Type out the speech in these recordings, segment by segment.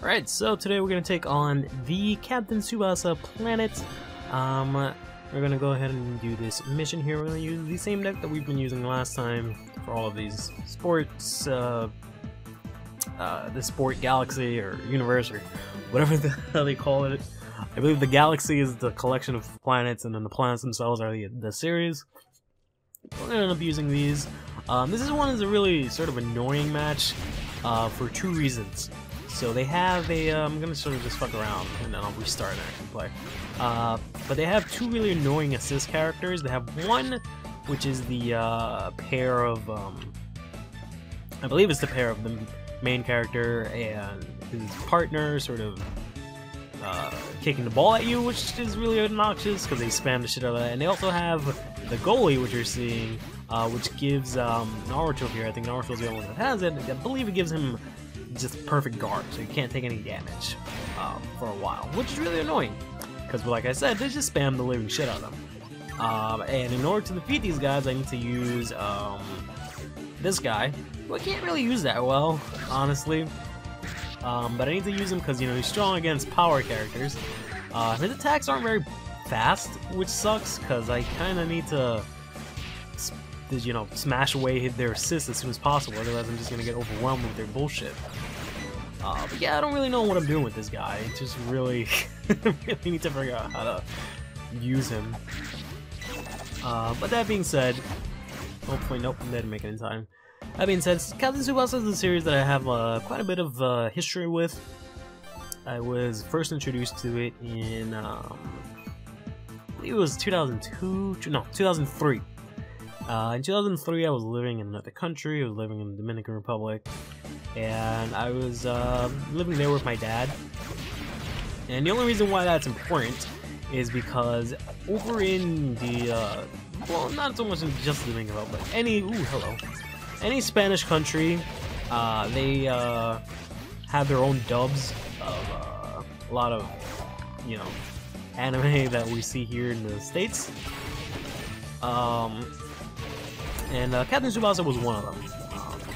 Alright, so today we're going to take on the Captain Tsubasa planet. We're going to go ahead and do this mission here. We're going to use the same deck that we've been using last time for all of these sports, the Sport Galaxy or Universe or whatever the hell they call it. I believe the Galaxy is the collection of planets, and then the planets themselves are the series. We're going to end up using these. This is one is a really sort of annoying match for two reasons. So they have a, I'm going to sort of just fuck around and then I'll restart and actually play. But they have two really annoying assist characters. They have one, which is the pair of, I believe it's the pair of the main character and his partner sort of kicking the ball at you, which is really obnoxious because they spam the shit out of that. And they also have the goalie, which you're seeing, which gives Naruto here. I think Naruto's the only one that has it. I believe it gives him just perfect guard, so you can't take any damage for a while, which is really annoying because, like I said, they just spam the living shit out of them. And in order to defeat these guys, I need to use this guy, who I can't really use that well, honestly. But I need to use him because, you know, he's strong against power characters. His attacks aren't very fast, which sucks because I kind of need to, you know, smash away their assists as soon as possible, otherwise I'm just gonna get overwhelmed with their bullshit. But yeah, I don't really know what I'm doing with this guy. It's just really, really need to figure out how to use him. But that being said, hopefully, nope, I didn't make it in time. That being said, Captain Tsubasa is a series that I have quite a bit of history with. I was first introduced to it in, I believe it was 2003. In 2003, I was living in another country. I was living in the Dominican Republic, and I was living there with my dad. And the only reason why that's important is because over in the, well, not so much in just the Dominican Republic, but any Spanish country, they have their own dubs of a lot of, you know, anime that we see here in the States. And Captain Tsubasa was one of them.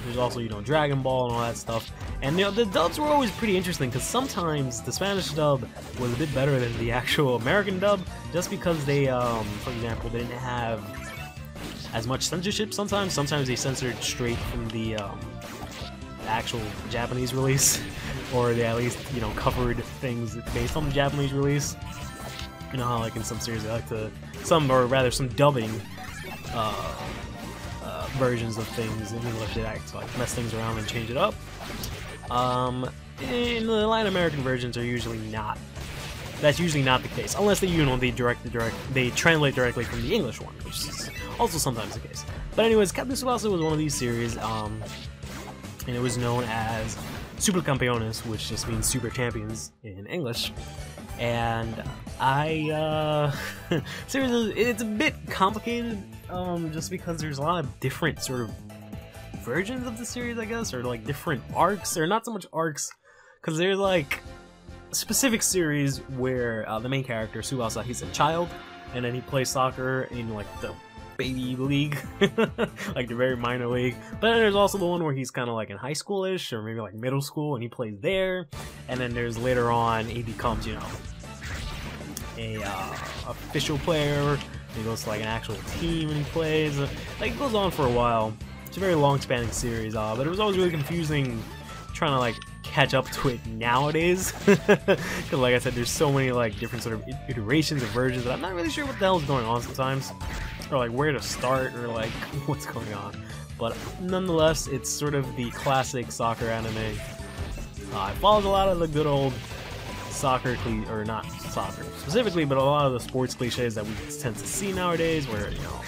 There's also, you know, Dragon Ball and all that stuff. And, you know, the dubs were always pretty interesting because sometimes the Spanish dub was a bit better than the actual American dub, just because they, for example, they didn't have as much censorship sometimes. Sometimes they censored straight from the actual Japanese release, or they at least, you know, covered things based on the Japanese release. You know how, like, in some series they like to, some dubbing versions of things in English, they like to mess things around and change it up. In the Latin American versions are usually not. That's usually not the case, unless they, you know, they translate directly from the English one, which is also sometimes the case. But anyways, Captain Tsubasa was one of these series, and it was known as Super Campeones, which just means Super Champions in English. And seriously, it's a bit complicated, just because there's a lot of different sort of versions of the series, I guess, or like different arcs, or not so much arcs, because there's like specific series where the main character, Tsubasa, he's a child, and then he plays soccer in like the baby league, like the very minor league. But then there's also the one where he's kind of like in high school-ish, or maybe like middle school, and he plays there. And then there's later on, he becomes, you know, a official player. He goes to like an actual team and he plays. Like, it goes on for a while. It's a very long-spanning series, but it was always really confusing trying to like catch up to it nowadays. Because like I said, there's so many like different sort of iterations of versions that I'm not really sure what the hell is going on sometimes, or like where to start, or like what's going on. But nonetheless, it's sort of the classic soccer anime. It follows a lot of the good old soccer, or not soccer specifically, but a lot of the sports cliches that we tend to see nowadays, where, you know,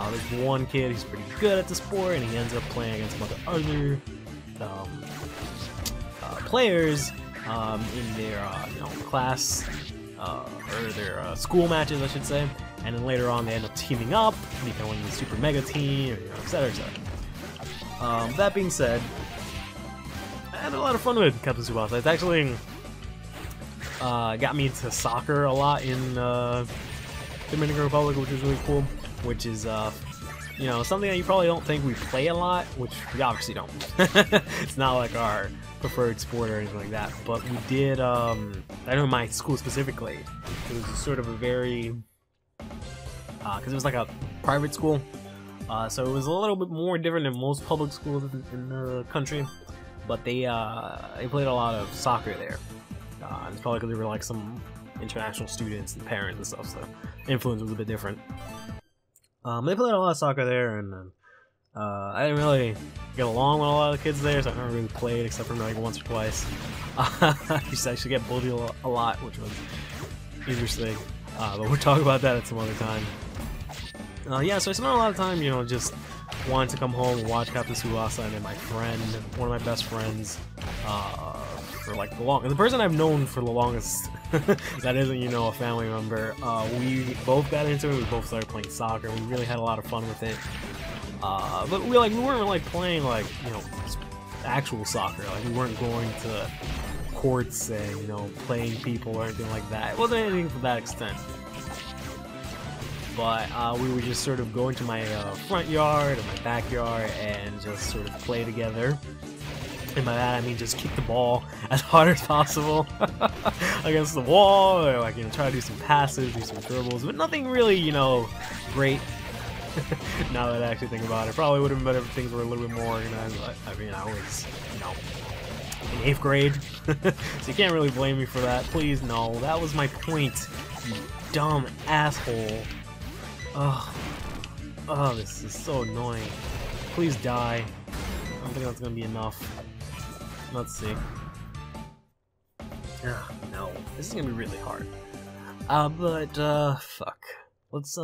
there's one kid who's pretty good at the sport and he ends up playing against some other players in their you know, class, or their school matches, I should say. And then later on, they end up teaming up, becoming the super mega team, or, you know, etc., etc. That being said, I had a lot of fun with Captain Tsubasa. It's actually got me into soccer a lot in Dominican Republic, which is really cool. Which is you know, something that you probably don't think we play a lot, which we obviously don't. It's not like our preferred sport or anything like that, but we did, I know in my school specifically, it was sort of a very, because it was like a private school, so it was a little bit more different than most public schools in the country, but they played a lot of soccer there. It's probably because there were like some international students and parents and stuff, so the influence was a bit different. They played a lot of soccer there, and I didn't really get along with a lot of the kids there, so I never really played except for like once or twice. I used to actually get bullied a lot, which was interesting, but we'll talk about that at some other time. Yeah, so I spent a lot of time, you know, just wanting to come home and watch Captain Tsubasa, and then my friend, one of my best friends, for like the person I've known for the longest, that isn't, you know, a family member, we both got into it, we both started playing soccer, we really had a lot of fun with it, but we weren't like playing like, you know, actual soccer, like we weren't going to courts and, you know, playing people or anything like that. It wasn't anything to that extent. But we would just sort of go into my front yard and my backyard and just sort of play together. And by that I mean just kick the ball as hard as possible against the wall, or like, you know, try to do some passes, do some dribbles, but nothing really, you know, great. Now that I actually think about it, probably would have been better if things were a little bit more organized. I mean, I was, you know, in 8th grade, so you can't really blame me for that. Please, no, that was my point, you dumb asshole. Oh, this is so annoying. Please die. I don't think that's gonna be enough. Let's see. No, this is gonna be really hard. Fuck. Let's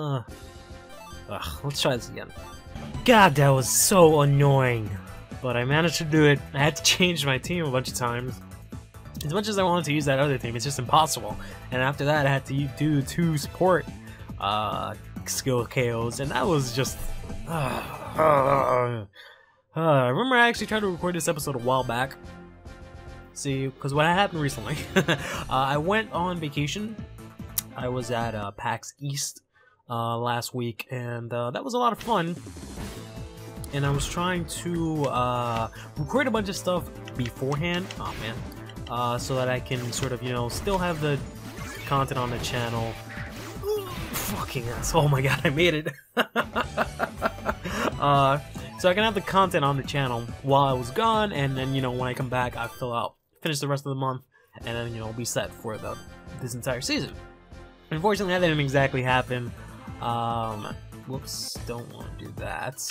try this again. God, that was so annoying. But I managed to do it. I had to change my team a bunch of times. As much as I wanted to use that other team, it's just impossible. And after that, I had to do 2 support skill KOs, and that was just... I remember I actually tried to record this episode a while back. See, because what happened recently, I went on vacation. I was at PAX East last week, and that was a lot of fun. And I was trying to record a bunch of stuff beforehand, so that I can sort of, you know, still have the content on the channel. Fucking ass! Oh my god, I made it! So I can have the content on the channel while I was gone, and then, you know, when I come back, I finish the rest of the month, and then, you know, be set for this entire season. Unfortunately, that didn't exactly happen. Whoops, don't want to do that.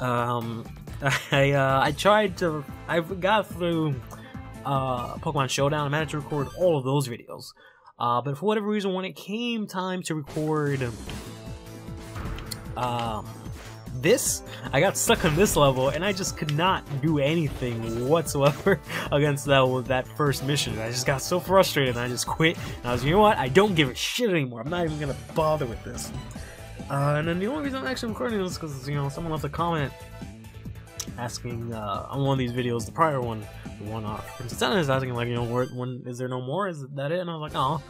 I got through Pokemon Showdown. I managed to record all of those videos. But for whatever reason, when it came time to record this, I got stuck on this level, and I just could not do anything whatsoever against that first mission. I just got so frustrated, and I just quit. And I was, you know what? I don't give a shit anymore. I'm not even gonna bother with this. And then the only reason I'm actually recording this is because, you know, someone left a comment asking on one of these videos, the prior one, the one from Tsubasa, is asking, like, you know, when is there no more? Is that it? And I was like, oh,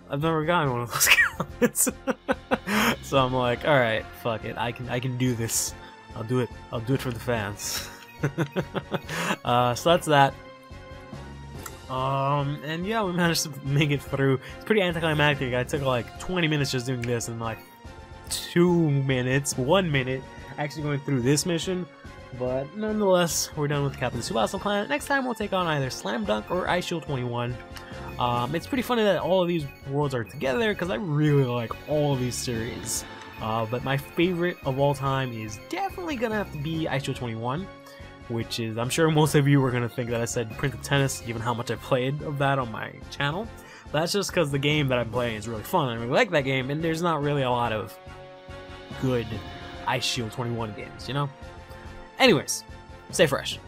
I've never gotten one of those comments. So I'm like, all right, fuck it, I can do this. I'll do it for the fans. So that's that. And yeah, we managed to make it through. It's pretty anticlimactic. I took like 20 minutes just doing this, and like 1 minute actually going through this mission. But nonetheless, we're done with Captain Tsubasa Planet. Next time we'll take on either Slam Dunk or Ice Shield 21. It's pretty funny that all of these worlds are together, because I really like all of these series. But my favorite of all time is definitely gonna have to be Ice Shield 21, which is, I'm sure most of you were gonna think that I said Prince of Tennis, given how much I played of that on my channel. But that's just because the game that I'm playing is really fun. I really like that game, and there's not really a lot of good Ice Shield 21 games, you know? Anyways, stay fresh.